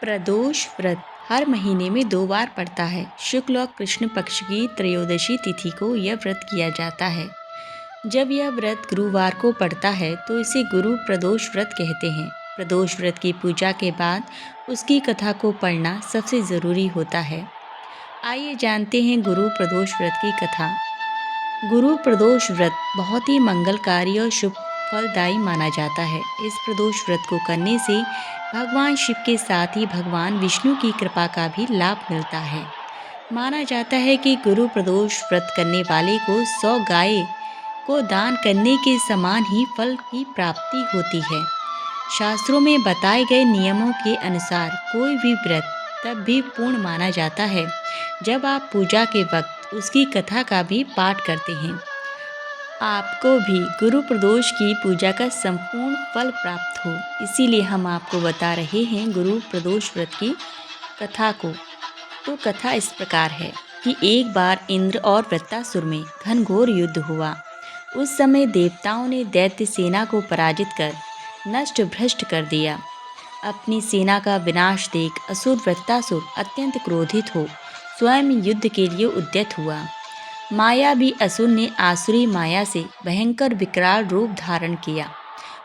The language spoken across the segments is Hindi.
प्रदोष व्रत हर महीने में 2 बार पड़ता है। शुक्ल और कृष्ण पक्ष की त्रयोदशी तिथि को यह व्रत किया जाता है। जब यह व्रत गुरुवार को पड़ता है तो इसे गुरु प्रदोष व्रत कहते हैं। प्रदोष व्रत की पूजा के बाद उसकी कथा को पढ़ना सबसे ज़रूरी होता है। आइए जानते हैं गुरु प्रदोष व्रत की कथा। गुरु प्रदोष व्रत बहुत ही मंगलकारी और शुभ फलदायी माना जाता है। इस प्रदोष व्रत को करने से भगवान शिव के साथ ही भगवान विष्णु की कृपा का भी लाभ मिलता है। माना जाता है कि गुरु प्रदोष व्रत करने वाले को 100 गाय को दान करने के समान ही फल की प्राप्ति होती है। शास्त्रों में बताए गए नियमों के अनुसार कोई भी व्रत तब भी पूर्ण माना जाता है जब आप पूजा के वक्त उसकी कथा का भी पाठ करते हैं। आपको भी गुरु प्रदोष की पूजा का संपूर्ण फल प्राप्त हो, इसीलिए हम आपको बता रहे हैं गुरु प्रदोष व्रत की कथा को। तो कथा इस प्रकार है कि एक बार इंद्र और वृत्तासुर में घनघोर युद्ध हुआ। उस समय देवताओं ने दैत्य सेना को पराजित कर नष्ट भ्रष्ट कर दिया। अपनी सेना का विनाश देख असुर वृत्तासुर अत्यंत क्रोधित हो स्वयं युद्ध के लिए उद्यत हुआ। मायावी असुर ने आसुरी माया से भयंकर विकराल रूप धारण किया।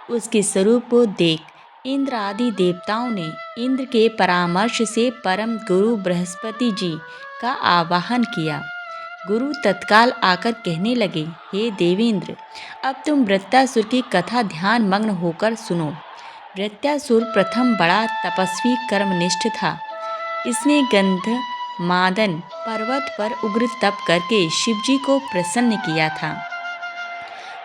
उसके स्वरूप को देख इंद्र आदि देवताओं ने इंद्र के परामर्श से परम गुरु बृहस्पति जी का आवाहन किया। गुरु तत्काल आकर कहने लगे, हे देवेंद्र, अब तुम वृत्तासुर की कथा ध्यान मग्न होकर सुनो। वृत्तासुर प्रथम बड़ा तपस्वी कर्मनिष्ठ था। इसने गंध मादन पर्वत पर उग्र तप करके शिवजी को प्रसन्न किया था।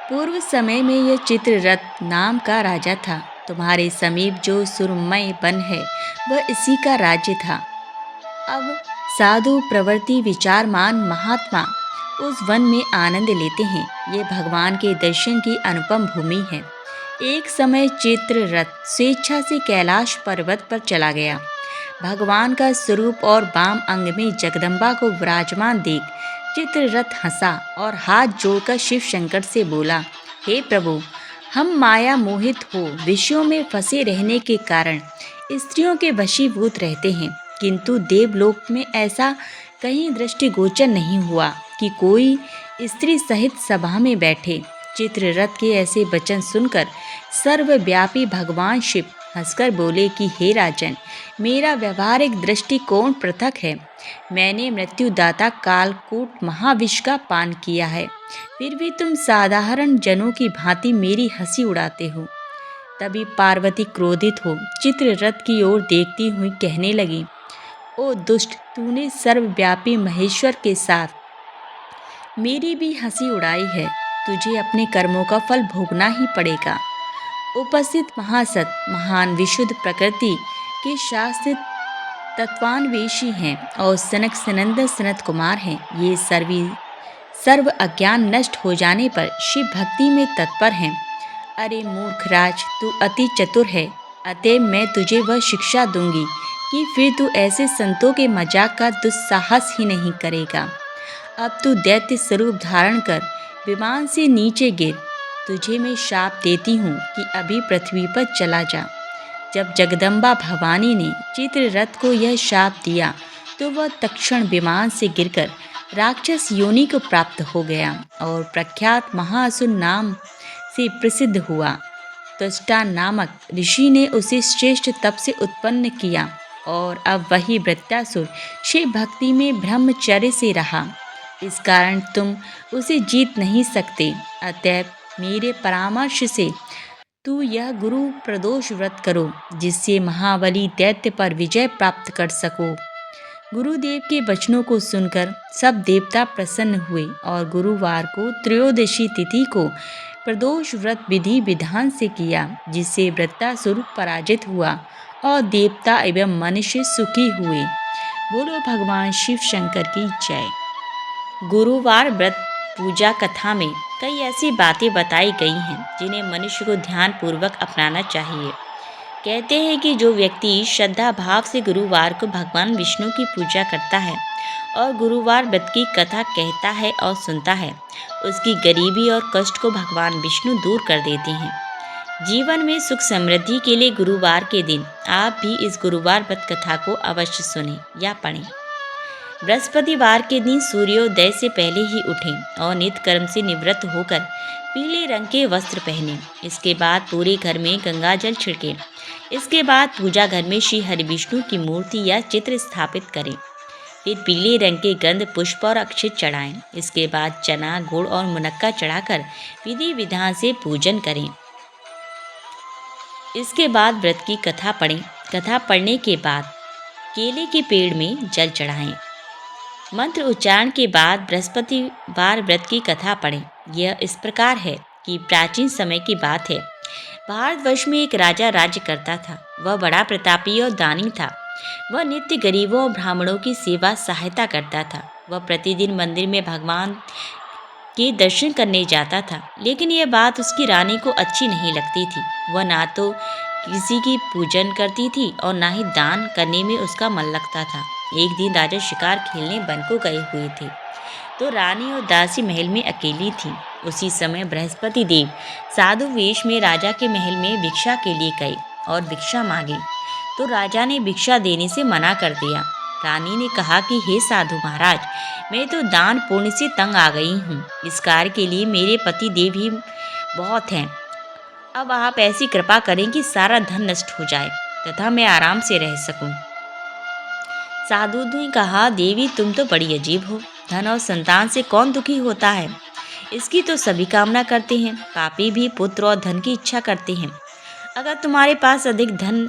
पूर्व समय में यह चित्ररथ नाम का राजा था। तुम्हारे समीप जो सुरमय वन है वह इसी का राज्य था। अब साधु प्रवृत्ति विचारमान महात्मा उस वन में आनंद लेते हैं। ये भगवान के दर्शन की अनुपम भूमि है। एक समय चित्ररथ स्वेच्छा से कैलाश पर्वत पर चला गया। भगवान का स्वरूप और वाम अंग में जगदम्बा को विराजमान देख चित्ररथ हंसा और हाथ जोड़कर शिव शंकर से बोला, हे प्रभु, हम माया मोहित हो विषयों में फंसे रहने के कारण स्त्रियों के वशीभूत रहते हैं, किंतु देवलोक में ऐसा कहीं दृष्टिगोचर नहीं हुआ कि कोई स्त्री सहित सभा में बैठे। चित्ररथ के ऐसे वचन सुनकर सर्वव्यापी भगवान शिव हंसकर बोले कि हे राजन, मेरा व्यवहारिक दृष्टिकोण पृथक है। मैंने मृत्युदाता कालकूट महाविष का पान किया है, फिर भी तुम साधारण जनों की भांति मेरी हंसी उड़ाते हो। तभी पार्वती क्रोधित हो चित्ररथ की ओर देखती हुई कहने लगी, ओ दुष्ट, तूने सर्वव्यापी महेश्वर के साथ मेरी भी हंसी उड़ाई है। तुझे अपने कर्मों का फल भोगना ही पड़ेगा। उपस्थित महासत महान विशुद्ध प्रकृति के शास्त्र तत्वान्वेषी हैं और सनक सनंदन सनत कुमार हैं। ये सर्व अज्ञान नष्ट हो जाने पर शिव भक्ति में तत्पर हैं। अरे मूर्ख राज, तू अति चतुर है, अतः मैं तुझे वह शिक्षा दूंगी कि फिर तू ऐसे संतों के मजाक का दुस्साहस ही नहीं करेगा। अब तू दैत्य स्वरूप धारण कर विमान से नीचे गिर। तुझे मैं शाप देती हूँ कि अभी पृथ्वी पर चला जा। जब जगदम्बा भवानी ने चित्ररथ को यह शाप दिया तो वह तत्क्षण विमान से गिरकर राक्षस योनि को प्राप्त हो गया और प्रख्यात महाअसुर नाम से प्रसिद्ध हुआ। त्वष्टा नामक ऋषि ने उसे श्रेष्ठ तप से उत्पन्न किया और अब वही वृत्तासुर शिव भक्ति में ब्रह्मचर्य से रहा। इस कारण तुम उसे जीत नहीं सकते। अतः मेरे परामर्श से तू यह गुरु प्रदोष व्रत करो, जिससे महाबली दैत्य पर विजय प्राप्त कर सको। गुरुदेव के वचनों को सुनकर सब देवता प्रसन्न हुए और गुरुवार को त्रयोदशी तिथि को प्रदोष व्रत विधि विधान से किया, जिससे वृत्तासुर पराजित हुआ और देवता एवं मनुष्य सुखी हुए। बोलो भगवान शिव शंकर की जय। गुरुवार व्रत पूजा कथा में कई ऐसी बातें बताई गई हैं जिन्हें मनुष्य को ध्यान पूर्वक अपनाना चाहिए। कहते हैं कि जो व्यक्ति श्रद्धा भाव से गुरुवार को भगवान विष्णु की पूजा करता है और गुरुवार व्रत की कथा कहता है और सुनता है, उसकी गरीबी और कष्ट को भगवान विष्णु दूर कर देते हैं। जीवन में सुख समृद्धि के लिए गुरुवार के दिन आप भी इस गुरुवार व्रत कथा को अवश्य सुनें या पढ़ें। बृहस्पतिवार के दिन सूर्योदय से पहले ही उठें और नित्य कर्म से निवृत्त होकर पीले रंग के वस्त्र पहनें। इसके बाद पूरे घर में गंगा जल छिड़कें। इसके बाद पूजा घर में श्री हरिविष्णु की मूर्ति या चित्र स्थापित करें। फिर पीले रंग के गंध पुष्प और अक्षत चढ़ाएं। इसके बाद चना, गुड़ और मुनक्का चढ़ाकर विधि विधान से पूजन करें। इसके बाद व्रत की कथा पढ़ें। कथा पढ़ने के बाद केले के पेड़ में जल चढ़ाएं। मंत्र उच्चारण के बाद बृहस्पतिवार व्रत की कथा पढ़ें। यह इस प्रकार है कि प्राचीन समय की बात है। भारतवर्ष में एक राजा राज्य करता था। वह बड़ा प्रतापी और दानी था। वह नित्य गरीबों और ब्राह्मणों की सेवा सहायता करता था। वह प्रतिदिन मंदिर में भगवान के दर्शन करने जाता था, लेकिन यह बात उसकी रानी को अच्छी नहीं लगती थी। वह ना तो किसी की पूजन करती थी और ना ही दान करने में उसका मन लगता था। एक दिन राजा शिकार खेलने वन को गए हुए थे, तो रानी और दासी महल में अकेली थी। उसी समय बृहस्पति देव साधु वेश में राजा के महल में भिक्षा के लिए गए और भिक्षा मांगी, तो राजा ने भिक्षा देने से मना कर दिया। रानी ने कहा कि हे साधु महाराज, मैं तो दान पुण्य से तंग आ गई हूँ। इस कार्य के लिए मेरे पति देव ही बहुत हैं। अब आप ऐसी कृपा करें कि सारा धन नष्ट हो जाए तथा मैं आराम से रह सकूं। साधु ने कहा, देवी तुम तो बड़ी अजीब हो। धन और संतान से कौन दुखी होता है? इसकी तो सभी कामना करते हैं। पापी भी पुत्र और धन की इच्छा करते हैं। अगर तुम्हारे पास अधिक धन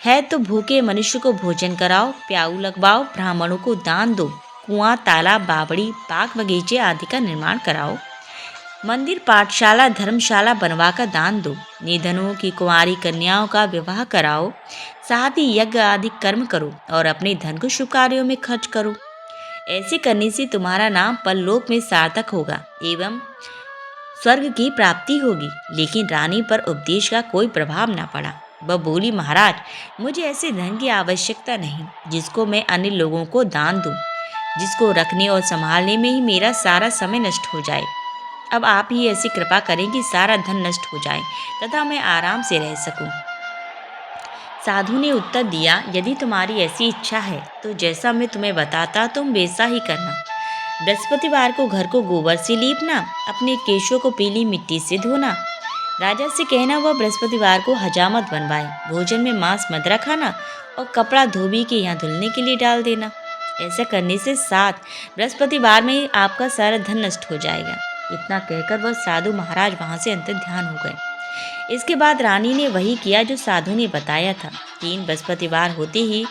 है तो भूखे मनुष्य को भोजन कराओ, प्याऊ लगवाओ, ब्राह्मणों को दान दो, कुआं, तालाब, बावड़ी, बाग बगीचे आदि का निर्माण कराओ, मंदिर, पाठशाला, धर्मशाला बनवाकर दान दो, निधनों की कुंवारी कन्याओं का विवाह कराओ, साथ ही यज्ञ आदि कर्म करो और अपने धन को शुभ कार्यों में खर्च करो। ऐसे करने से तुम्हारा नाम परलोक में सार्थक होगा एवं स्वर्ग की प्राप्ति होगी। लेकिन रानी पर उपदेश का कोई प्रभाव न पड़ा। वह बोली, महाराज, मुझे ऐसे धन की आवश्यकता नहीं जिसको मैं अन्य लोगों को दान दूं, जिसको रखने और संभालने में ही मेरा सारा समय नष्ट हो जाए। अब आप ही ऐसी कृपा करें कि सारा धन नष्ट हो जाए तथा मैं आराम से रह सकूं। साधु ने उत्तर दिया, यदि तुम्हारी ऐसी इच्छा है तो जैसा मैं तुम्हें बताता तुम वैसा ही करना। बृहस्पतिवार को घर को गोबर से लीपना, अपने केशों को पीली मिट्टी से धोना, राजा से कहना वह बृहस्पतिवार को हजामत बनवाए, भोजन में मांस मदिरा खाना और कपड़ा धोबी के यहाँ धुलने के लिए डाल देना। ऐसा करने से 7 बृहस्पतिवार में ही आपका सारा धन नष्ट हो जाएगा। इतना कहकर वह साधु महाराज वहां से अंतर्ध्यान हो गए। इसके बाद रानी ने वही किया जो साधु ने बताया था। 3 बृहस्पतिवार होते ही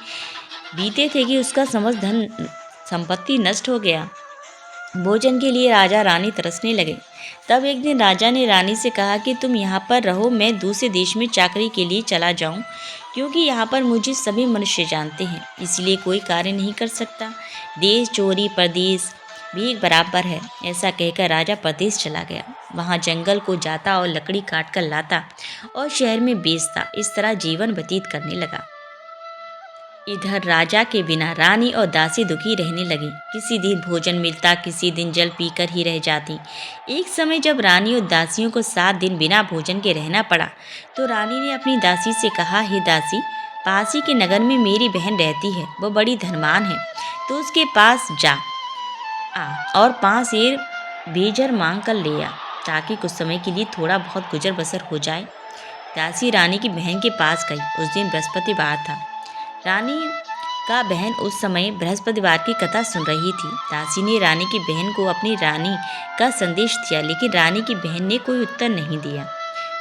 बीते थे कि उसका समस्त धन संपत्ति नष्ट हो गया। भोजन के लिए राजा रानी तरसने लगे। तब एक दिन राजा ने रानी से कहा कि तुम यहाँ पर रहो, मैं दूसरे देश में चाकरी के लिए चला जाऊँ, क्योंकि यहाँ पर मुझे सभी मनुष्य जानते हैं, इसलिए कोई कार्य नहीं कर सकता। देश चोरी परदेश भी एक बराबर है। ऐसा कहकर राजा परदेश चला गया। वहाँ जंगल को जाता और लकड़ी काट कर लाता और शहर में बेचता। इस तरह जीवन व्यतीत करने लगा। इधर राजा के बिना रानी और दासी दुखी रहने लगी। किसी दिन भोजन मिलता, किसी दिन जल पीकर ही रह जाती। एक समय जब रानी और दासियों को 7 दिन बिना भोजन के रहना पड़ा, तो रानी ने अपनी दासी से कहा, हे दासी, पास ही के नगर में मेरी बहन रहती है, वह बड़ी धनवान है, तो उसके पास जा और 5 सेर बेजर मांग कर ले आ, ताकि कुछ समय के लिए थोड़ा बहुत गुजर बसर हो जाए। दासी रानी की बहन के पास गई। उस दिन बृहस्पतिवार था। रानी का बहन उस समय बृहस्पतिवार की कथा सुन रही थी। दासी ने रानी की बहन को अपनी रानी का संदेश दिया, लेकिन रानी की बहन ने कोई उत्तर नहीं दिया।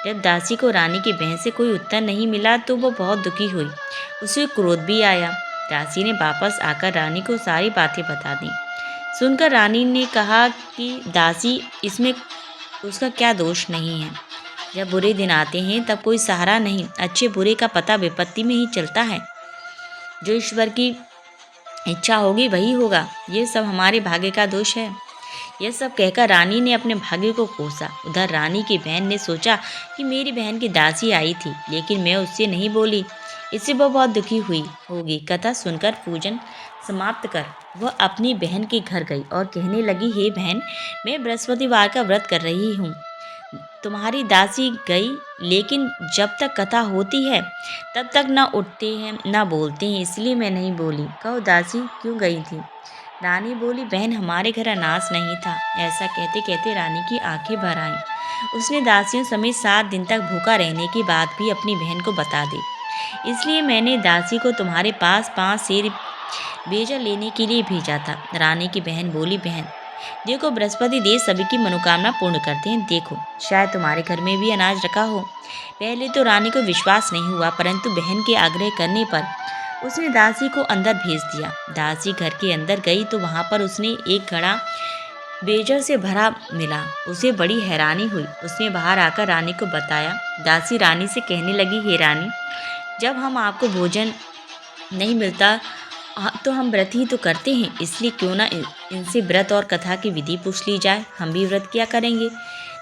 जब दासी को रानी की बहन से कोई उत्तर नहीं मिला तो वो बहुत दुखी हुई। उसे क्रोध भी आया। दासी ने वापस आकर रानी को सारी बातें बता दी। सुनकर रानी ने कहा कि दासी, इसमें उसका क्या दोष नहीं है। जब बुरे दिन आते हैं तब कोई सहारा नहीं, अच्छे बुरे का पता विपत्ति में ही चलता है। जो ईश्वर की इच्छा होगी वही होगा। ये सब हमारे भाग्य का दोष है। यह सब कहकर रानी ने अपने भाग्य को कोसा। उधर रानी की बहन ने सोचा कि मेरी बहन की दासी आई थी, लेकिन मैं उससे नहीं बोली, इससे वह बहुत दुखी हुई होगी। कथा सुनकर पूजन समाप्त कर वह अपनी बहन के घर गई और कहने लगी, हे बहन, मैं बृहस्पतिवार का व्रत कर रही हूँ, तुम्हारी दासी गई, लेकिन जब तक कथा होती है तब तक न उठते हैं न बोलते हैं, इसलिए मैं नहीं बोली। कहो दासी क्यों गई थी? रानी बोली, बहन हमारे घर अनाज नहीं था। ऐसा कहते कहते रानी की आंखें भर आईं। उसने दासियों समेत 7 दिन तक भूखा रहने की बात भी अपनी बहन को बता दी। इसलिए मैंने दासी को तुम्हारे पास 5 सेर बेजा लेने के लिए भेजा था। रानी की बहन बोली, बहन देखो, बृहस्पति देव सभी की मनोकामना पूर्ण करते हैं। देखो, शायद तुम्हारे घर में भी अनाज रखा हो। पहले तो रानी को विश्वास नहीं हुआ, परंतु बहन के आग्रह करने पर उसने दासी को अंदर भेज दिया। दासी घर के अंदर गई तो वहां पर उसने एक घड़ा बेजर से भरा मिला। उसे बड़ी हैरानी हुई। उसने बाहर आकर रानी को बताया। दासी रानी से कहने लगी, हे रानी, जब हम आपको भोजन नहीं मिलता तो हम व्रत ही तो करते हैं, इसलिए क्यों ना इनसे व्रत और कथा की विधि पूछ ली जाए, हम भी व्रत किया करेंगे।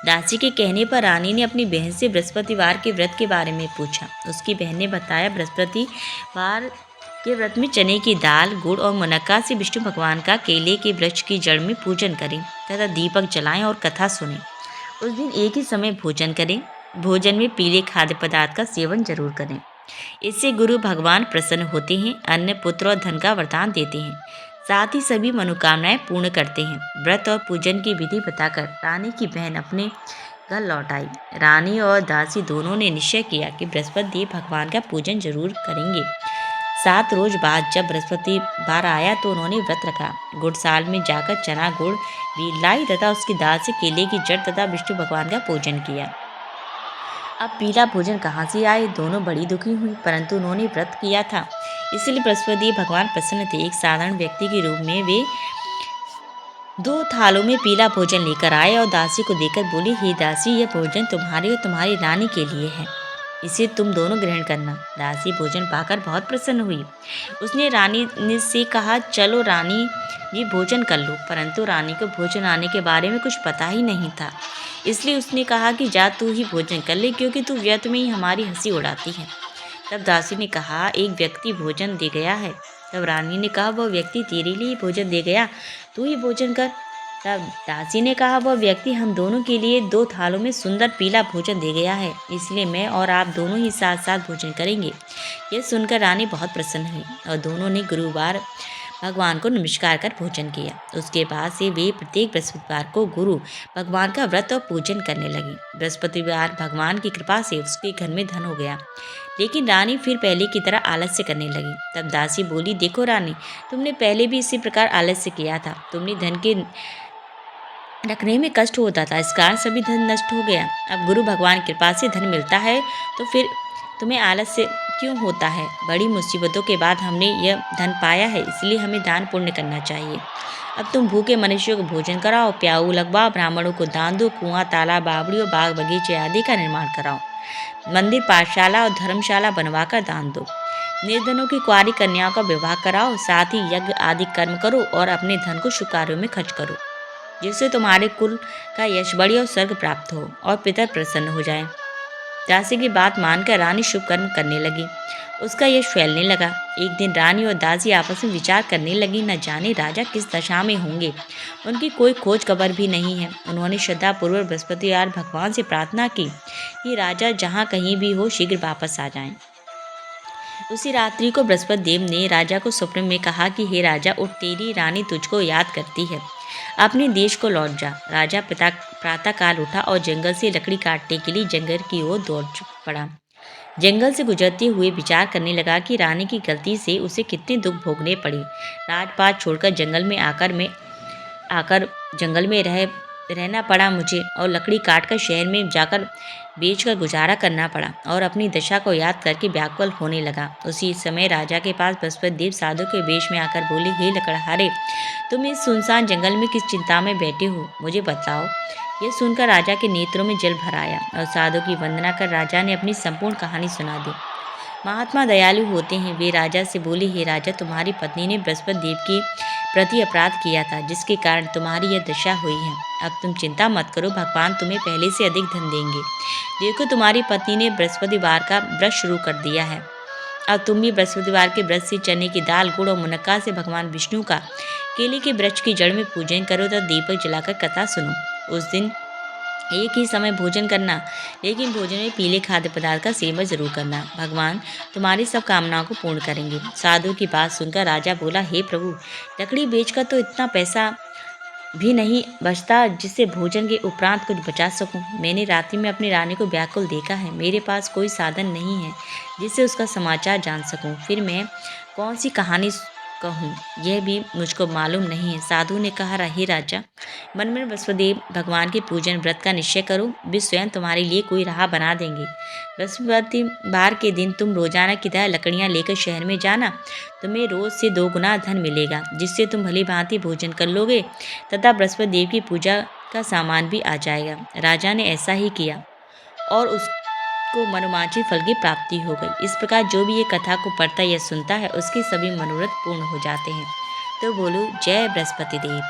दासी के कहने पर रानी ने अपनी बहन से बृहस्पतिवार के व्रत के बारे में पूछा। उसकी बहन ने बताया, बृहस्पतिवार के व्रत में चने की दाल, गुड़ और मुनक्का से विष्णु भगवान का केले के वृक्ष की जड़ में पूजन करें तथा दीपक जलाएं और कथा सुनें। उस दिन एक ही समय भोजन करें। भोजन में पीले खाद्य पदार्थ का सेवन जरूर करें। इससे गुरु भगवान प्रसन्न होते हैं, अन्न, पुत्र और धन का वरदान देते हैं, साथ ही सभी मनोकामनाएं पूर्ण करते हैं। व्रत और पूजन की विधि बताकर रानी की बहन अपने घर लौट आई। रानी और दासी दोनों ने निश्चय किया कि बृहस्पति देव भगवान का पूजन जरूर करेंगे। 7 रोज बाद जब बृहस्पतिवार आया तो उन्होंने व्रत रखा। गुड़साल में जाकर चना गुड़ भी लाई तथा उसकी दाल से केले की जड़ तथा विष्णु भगवान का पूजन किया। अब पीला भोजन कहाँ से आए? दोनों बड़ी दुखी हुई, परंतु उन्होंने व्रत किया था, इसलिए बृहस्पति भगवान प्रसन्न थे। एक साधारण व्यक्ति के रूप में वे 2 थालों में पीला भोजन लेकर आए और दासी को देकर बोली, हे दासी, यह भोजन तुम्हारे और तुम्हारी रानी के लिए है, इसे तुम दोनों ग्रहण करना। दासी भोजन पाकर बहुत प्रसन्न हुई। उसने रानी से कहा, चलो रानी जी भोजन कर लो, परंतु रानी को भोजन आने के बारे में कुछ पता ही नहीं था, इसलिए उसने कहा कि जा तू ही भोजन कर ले, क्योंकि तू व्यर्थ में ही हमारी हंसी उड़ाती है। तब दासी ने कहा, एक व्यक्ति भोजन दे गया है। तब रानी ने कहा, वह व्यक्ति तेरे लिए भोजन दे गया, तू ही भोजन कर। तब दासी ने कहा, वह व्यक्ति हम दोनों के लिए 2 थालों में सुंदर पीला भोजन दे गया है, इसलिए मैं और आप दोनों ही साथ साथ भोजन करेंगे। यह सुनकर रानी बहुत प्रसन्न हुई और दोनों ने गुरुवार भगवान को नमस्कार कर भोजन किया। उसके बाद से वे प्रत्येक बृहस्पतिवार को गुरु भगवान का व्रत और पूजन करने लगी। बृहस्पतिवार भगवान की कृपा से उसके घर में धन हो गया, लेकिन रानी फिर पहले की तरह आलस्य करने लगी। तब दासी बोली, देखो रानी, तुमने पहले भी इसी प्रकार आलस्य किया था। तुमने धन के रखने में कष्ट होता था, इस कारण सभी धन नष्ट हो गया। अब गुरु भगवान की कृपा से धन मिलता है तो फिर तुम्हें आलस्य क्यों होता है? बड़ी मुसीबतों के बाद हमने यह धन पाया है, इसलिए हमें दान पुण्य करना चाहिए। अब तुम भूखे मनुष्यों को भोजन कराओ, प्याऊ लगवाओ, ब्राह्मणों को दान दो, कुआं, तालाब, बावड़ी और बाग बगीचे आदि का निर्माण कराओ, मंदिर, पाठशाला और धर्मशाला बनवाकर दान दो, निर्धनों की कुंवारी कन्याओं का विवाह कराओ, साथ ही यज्ञ आदि कर्म करो और अपने धन को शुभ कार्यों में खर्च करो, जिससे तुम्हारे कुल का यश बढ़े और स्वर्ग प्राप्त हो और पितर प्रसन्न हो जाए। दासी की बात मानकर रानी शुभ कर्म करने लगी। उसका यश फैलने लगा। एक दिन रानी और दासी आपस में विचार करने लगी, न जाने राजा किस दशा में होंगे, उनकी कोई खोज खबर भी नहीं है। उन्होंने श्रद्धापूर्वक बृहस्पतिवार भगवान से प्रार्थना की कि राजा जहाँ कहीं भी हो शीघ्र वापस आ जाएं। उसी रात्रि को बृहस्पति देव ने राजा को स्वप्न में कहा कि हे राजा, उठ, तेरी रानी तुझको याद करती है, अपने देश को लौट जा। राजा प्रातः काल उठा और जंगल से लकड़ी काटने के लिए जंगल की ओर दौड़ पड़ा। जंगल से गुजरते हुए विचार करने लगा कि रानी की गलती से उसे कितने दुख भोगने पड़े। राजपाट छोड़कर जंगल में रहना पड़ा मुझे, और लकड़ी काटकर शहर में जाकर बेचकर गुजारा करना पड़ा, और अपनी दशा को याद करके व्याकुल होने लगा। उसी समय राजा के पास बृहस्पति देव साधु के वेश में आकर बोले, हे लकड़हारे, तुम इस सुनसान जंगल में किस चिंता में बैठे हो, मुझे बताओ। यह सुनकर राजा के नेत्रों में जल भर आया और साधु की वंदना कर राजा ने अपनी संपूर्ण कहानी सुना दी। महात्मा दयालु होते हैं। वे राजा से बोले, हे राजा, तुम्हारी पत्नी ने बृहस्पति देव के प्रति अपराध किया था, जिसके कारण तुम्हारी यह दशा हुई है। अब तुम चिंता मत करो, भगवान तुम्हें पहले से अधिक धन देंगे। देखो, तुम्हारी पत्नी ने बृहस्पतिवार का व्रत शुरू कर दिया है। अब तुम भी बृहस्पतिवार के व्रत से चने की दाल, गुड़ और मुनक्का से भगवान विष्णु का केले के वृक्ष की जड़ में पूजन करो तथा दीपक जलाकर कथा सुनो। उस दिन एक ही समय भोजन करना, लेकिन भोजन में पीले खाद्य पदार्थ का सेवन जरूर करना। भगवान तुम्हारी सब कामनाओं को पूर्ण करेंगे। साधु की बात सुनकर राजा बोला, हे प्रभु, लकड़ी बेचकर तो इतना पैसा भी नहीं बचता जिससे भोजन के उपरांत कुछ बचा सकूं। मैंने रात्रि में अपनी रानी को व्याकुल देखा है। मेरे पास कोई साधन नहीं है जिससे उसका समाचार जान सकूं। फिर मैं कौन सी कहानी कहूँ, यह भी मुझको मालूम नहीं है। साधु ने कहा, हे राजा, मन में वसुदेव भगवान के पूजन व्रत का निश्चय करो, वे स्वयं तुम्हारे लिए कोई राह बना देंगे। बृहस्पतिवार के दिन तुम रोजाना की तरह लकड़ियाँ लेकर शहर में जाना। तुम्हें रोज से 2 गुना धन मिलेगा, जिससे तुम भली भांति भोजन कर लोगे तथा बृहस्पति देव की पूजा का सामान भी आ जाएगा। राजा ने ऐसा ही किया और उसको मनोवांछित फल की प्राप्ति हो गई। इस प्रकार जो भी ये कथा को पढ़ता या सुनता है, उसके सभी मनोरथ पूर्ण हो जाते हैं। तो बोलो, जय बृहस्पति देव।